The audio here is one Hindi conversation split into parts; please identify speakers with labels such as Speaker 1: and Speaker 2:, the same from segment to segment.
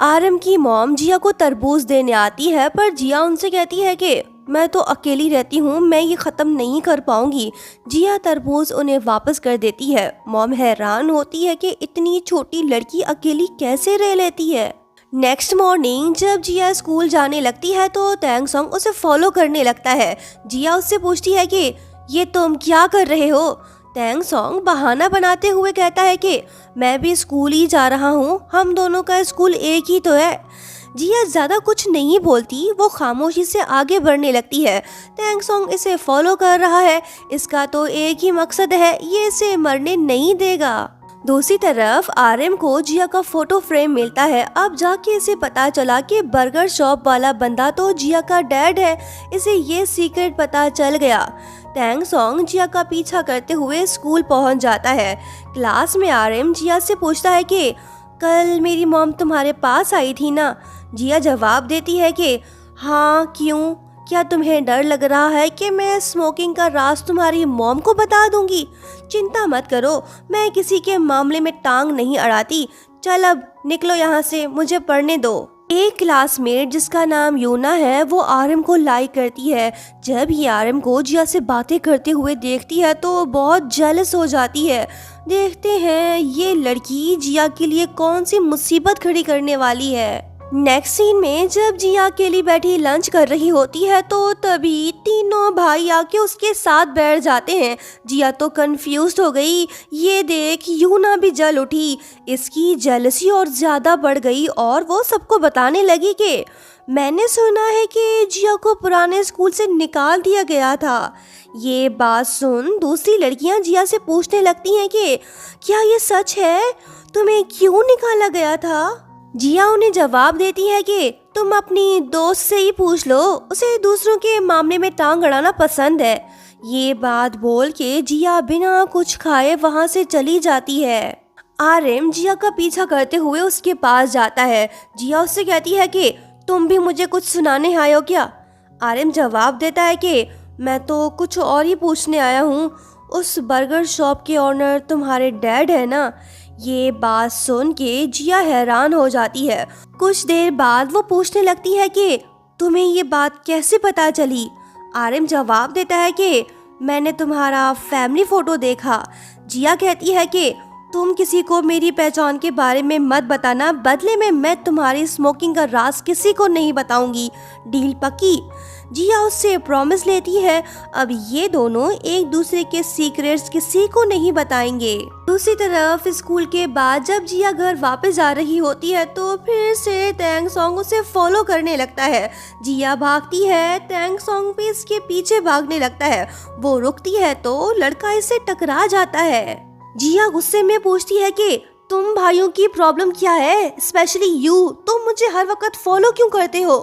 Speaker 1: आरम की मॉम जिया को तरबूज देने आती है, पर जिया उनसे कहती है कि मैं तो अकेली रहती हूँ, मैं ये ख़त्म नहीं कर पाऊंगी। जिया तरबूज उन्हें वापस कर देती है। मॉम हैरान होती है कि इतनी छोटी लड़की अकेली कैसे रह लेती है। नेक्स्ट मॉर्निंग जब जिया स्कूल जाने लगती है तो तैंग सॉन्ग उसे फॉलो करने लगता है। जिया उससे पूछती है कि ये तुम क्या कर रहे हो। तैंग सॉन्ग बहाना बनाते हुए कहता है कि मैं भी स्कूल ही जा रहा हूँ, हम दोनों का स्कूल एक ही तो है। जिया ज़्यादा कुछ नहीं बोलती, वो खामोशी से आगे बढ़ने लगती है। तैंग सॉन्ग इसे फॉलो कर रहा है, इसका तो एक ही मकसद है, ये इसे मरने नहीं देगा। दूसरी तरफ आरएम को जिया का फोटो फ्रेम मिलता है। अब जाके इसे पता चला कि बर्गर शॉप वाला बंदा तो जिया का डैड है। इसे ये सीक्रेट पता चल गया। तैंग सॉन्ग जिया का पीछा करते हुए स्कूल पहुंच जाता है। क्लास में आरएम जिया से पूछता है कि कल मेरी मॉम तुम्हारे पास आई थी ना। जिया जवाब देती है कि हाँ, क्यों, क्या तुम्हें डर लग रहा है कि मैं स्मोकिंग का राज तुम्हारी मॉम को बता दूंगी? चिंता मत करो, मैं किसी के मामले में टांग नहीं अड़ाती। चल अब निकलो यहाँ से, मुझे पढ़ने दो। एक क्लासमेट जिसका नाम यूना है वो आरएम को लाइक करती है। जब ये आरएम को जिया से बातें करते हुए देखती है तो बहुत जेलस हो जाती है। देखते हैं ये लड़की जिया के लिए कौन सी मुसीबत खड़ी करने वाली है। नेक्स्ट सीन में जब जिया अकेली बैठी लंच कर रही होती है तो तभी तीनों भाई आके उसके साथ बैठ जाते हैं। जिया तो कंफ्यूज्ड हो गई। ये देख यूना भी जल उठी। इसकी जेलसी और ज्यादा बढ़ गई और वो सबको बताने लगी कि मैंने सुना है कि जिया को पुराने स्कूल से निकाल दिया गया था। ये बात सुन दूसरी लड़कियां जिया से पूछने लगती हैं कि क्या ये सच है, तुम्हें क्यों निकाला गया था? जिया उन्हें जवाब देती है कि तुम अपनी दोस्त से ही पूछ लो, उसे दूसरों के मामले में टांग अड़ाना पसंद है। ये बात बोल के जिया बिना कुछ खाए वहां से चली जाती है। आरएम जिया का पीछा करते हुए उसके पास जाता है। जिया उससे कहती है कि तुम भी मुझे कुछ सुनाने आए हो क्या? आरएम जवाब देता है कि मैं तो कुछ और ही पूछने आया हूँ। उस बर्गर शॉप के ऑनर तुम्हारे डैड है ना? ये बात सुन के जिया हैरान हो जाती है। कुछ देर बाद वो पूछने लगती है कि तुम्हें ये बात कैसे पता चली? आरएम जवाब देता है कि मैंने तुम्हारा फैमिली फोटो देखा। जिया कहती है कि तुम किसी को मेरी पहचान के बारे में मत बताना, बदले में मैं तुम्हारी स्मोकिंग का राज किसी को नहीं बताऊंगी। डील पक्की? जिया उससे प्रॉमिस लेती है। अब ये दोनों एक दूसरे के सीक्रेट्स किसी को नहीं बताएंगे। दूसरी तरफ स्कूल के बाद जब जिया घर वापस आ रही होती है तो फिर से तैंग सॉन्ग उसे फॉलो करने लगता है। जिया भागती है, तैंग सॉन्ग भी इसके पीछे भागने लगता है। वो रुकती है तो लड़का इससे टकरा जाता है। जिया गुस्से में पूछती है कि तुम भाइयों की प्रॉब्लम क्या है, स्पेशली यू, तुम मुझे हर वक्त फॉलो क्यों करते हो?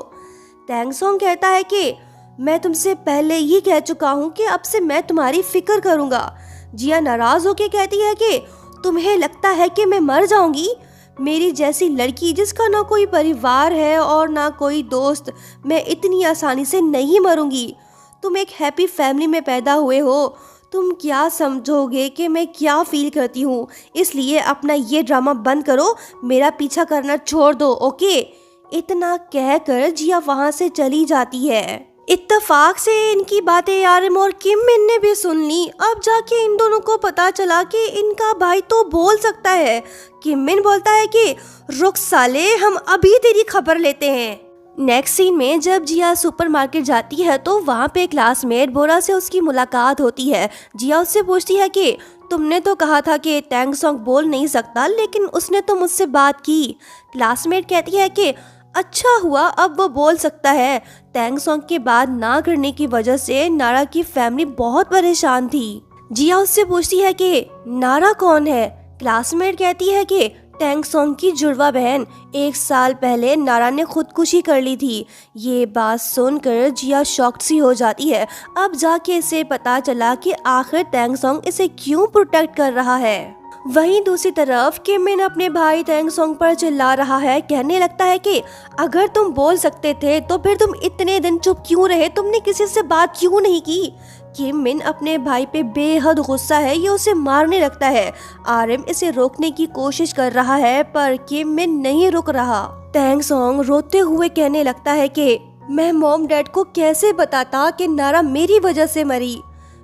Speaker 1: तैंग सॉन्ग कहता है कि मैं तुमसे पहले ही कह चुका हूँ कि अब से मैं तुम्हारी फिक्र करूंगा। जिया नाराज होके कहती है कि तुम्हें लगता है कि मैं मर जाऊंगी? मेरी जैसी लड़की जिसका ना कोई परिवार है और ना कोई दोस्त, मैं इतनी आसानी से नहीं मरूंगी। तुम एक हैप्पी फैमिली में पैदा हुए हो, तुम क्या समझोगे कि मैं क्या फील करती हूँ? इसलिए अपना ये ड्रामा बंद करो, मेरा पीछा करना छोड़ दो, ओके? इतना कहकर जिया वहां से चली जाती है। इत्तेफाक से इनकी बातें आरएम और किम मिन ने भी सुन ली। अब जाके इन दोनों को पता चला कि इनका भाई तो बोल सकता है। किम मिन बोलता है कि रुक साले, हम अभी तेरी खबर लेते हैं। नेक्स्ट सीन में जब जिया सुपरमार्केट जाती है तो वहाँ पे क्लासमेट बोरा से उसकी मुलाकात होती है। जिया उससे पूछती है कि तुमने तो कहा था कि तैंग सॉन्ग बोल नहीं सकता, लेकिन उसने तो मुझसे बात की। क्लासमेट कहती है कि अच्छा हुआ अब वो बोल सकता है। तैंग सॉन्ग के बाद ना करने की वजह से नारा की फैमिली बहुत परेशान थी। जिया उससे पूछती है कि नारा कौन है? क्लासमेट कहती है कि तैंग सॉन्ग की जुड़वा बहन। 1 साल पहले नारा ने खुदकुशी कर ली थी। ये बात सुनकर जिया शॉक्ड सी हो जाती है। अब जाके इसे पता चला कि आखिर तैंग सॉन्ग इसे क्यों प्रोटेक्ट कर रहा है। वहीं दूसरी तरफ किम मिन अपने भाई तैंग सॉन्ग पर चिल्ला रहा है। कहने लगता है कि अगर तुम बोल सकते थे तो फिर तुम इतने दिन चुप क्यों रहे, तुमने किसी से बात क्यों नहीं की? किम मिन अपने भाई पे बेहद गुस्सा है, ये उसे मारने लगता है। आरएम इसे रोकने की कोशिश कर रहा है पर किम मिन नहीं रुक रहा। टैंग सोंग रोते हुए कहने लगता है कि मैं मॉम डैड को कैसे बताता कि नारा मेरी वजह से मरी।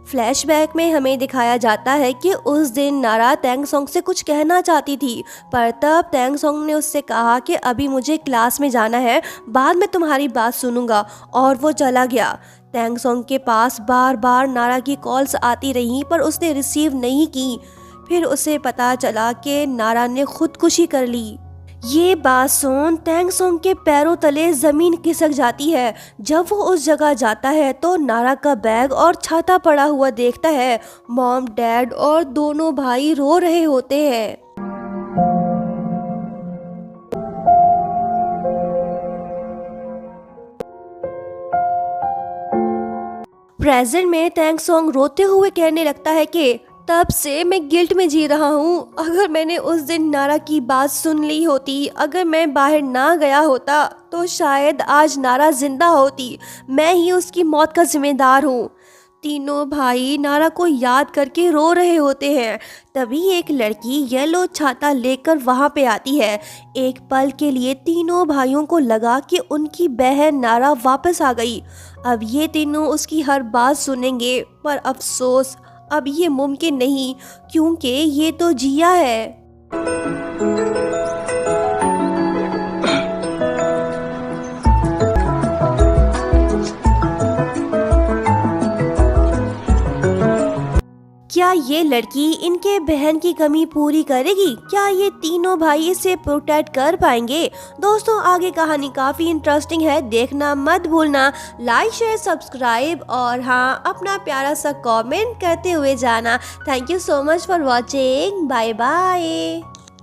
Speaker 1: फ्लैशबैक में हमें दिखाया जाता है कि उस दिन नारा टैंग सोंग से कुछ कहना चाहती थी, पर तब टैंग सोंग ने उससे कहा कि अभी मुझे क्लास में जाना है, बाद में तुम्हारी बात सुनूंगा, और वो चला गया। टैंग सोंग के पास बार बार नारा की कॉल्स आती रहीं पर उसने रिसीव नहीं की। फिर उसे पता चला कि नारा ने खुदकुशी कर ली। ये बात सुन टैंग सोंग के पैरों तले जमीन खिसक जाती है। जब वो उस जगह जाता है तो नारा का बैग और छाता पड़ा हुआ देखता है। मॉम डैड और दोनों भाई रो रहे होते हैं। प्रेजेंट में टैंग सोंग रोते हुए कहने लगता है कि तब से मैं गिल्ट में जी रहा हूँ। अगर मैंने उस दिन नारा की बात सुन ली होती, अगर मैं बाहर ना गया होता तो शायद आज नारा जिंदा होती। मैं ही उसकी मौत का जिम्मेदार हूँ। तीनों भाई नारा को याद करके रो रहे होते हैं। तभी एक लड़की येलो छाता लेकर वहाँ पे आती है। एक पल के लिए तीनों भाइयों को लगा कि उनकी बहन नारा वापस आ गई। अब ये तीनों उसकी हर बात सुनेंगे, पर अफसोस अब ये मुमकिन नहीं, क्योंकि ये तो जिया है। क्या ये लड़की इनके बहन की कमी पूरी करेगी? क्या ये तीनों भाई इसे प्रोटेक्ट कर पाएंगे? दोस्तों आगे कहानी काफी इंटरेस्टिंग है, देखना मत भूलना। लाइक शेयर सब्सक्राइब और हाँ अपना प्यारा सा कमेंट करते हुए जाना। Thank you so much for watching. Bye bye.